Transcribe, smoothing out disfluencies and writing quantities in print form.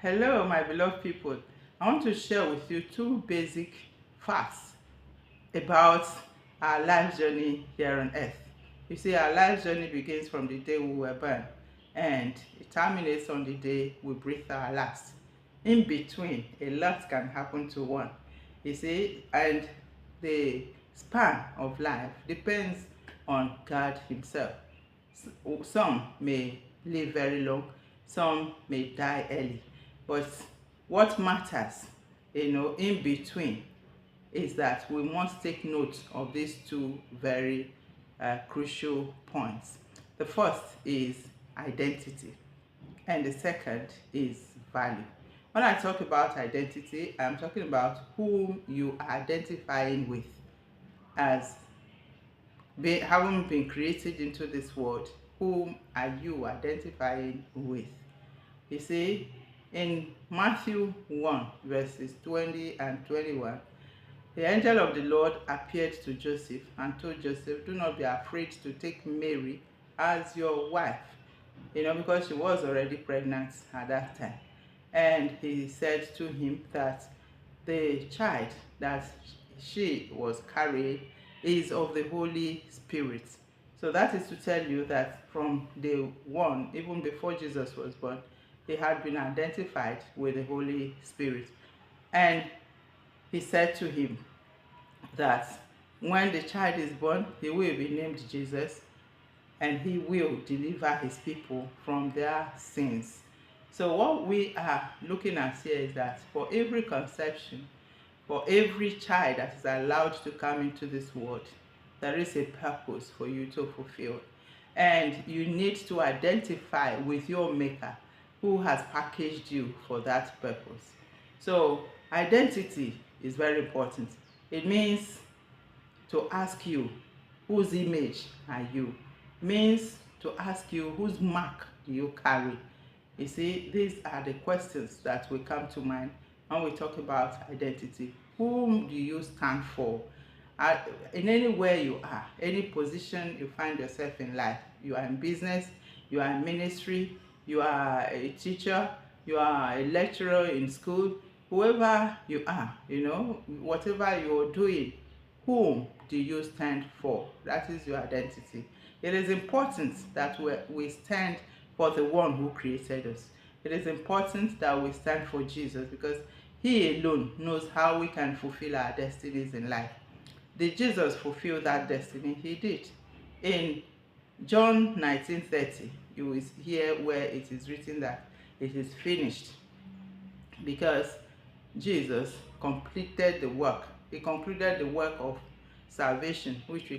Hello, my beloved people. I want to share with you two basic facts about our life journey here on earth. You see, our life journey begins from the day we were born and it terminates on the day we breathe our last. In between, a lot can happen to one. You see, and the span of life depends on God Himself. Some may live very long, some may die early. But what matters, in between is that we must take note of these two very crucial points. The first is identity, and the second is value. When I talk about identity, I'm talking about whom you are identifying with as having been created into this world. Whom are you identifying with? You see, in Matthew 1, verses 20 and 21, the angel of the Lord appeared to Joseph and told Joseph, "Do not be afraid to take Mary as your wife," because she was already pregnant at that time. And he said to him that the child that she was carrying is of the Holy Spirit. So that is to tell you that from day one, even before Jesus was born, he had been identified with the Holy Spirit. And he said to him that when the child is born, he will be named Jesus, and he will deliver his people from their sins. So what we are looking at here is that for every conception, for every child that is allowed to come into this world, there is a purpose for you to fulfill. And you need to identify with your maker who has packaged you for that purpose. So identity is very important. It means to ask you, whose image are you? It means to ask you, whose mark do you carry? You see, these are the questions that will come to mind when we talk about identity. Whom do you stand for? In anywhere you are, any position you find yourself in life, you are in business, you are in ministry, you are a teacher, you are a lecturer in school, whoever you are, whatever you're doing, whom do you stand for? That is your identity. It is important that we stand for the one who created us. It is important that we stand for Jesus because He alone knows how we can fulfill our destinies in life. Did Jesus fulfill that destiny? He did. In John 19:30, you will hear where it is written that it is finished, because Jesus completed the work. He concluded the work of salvation, which we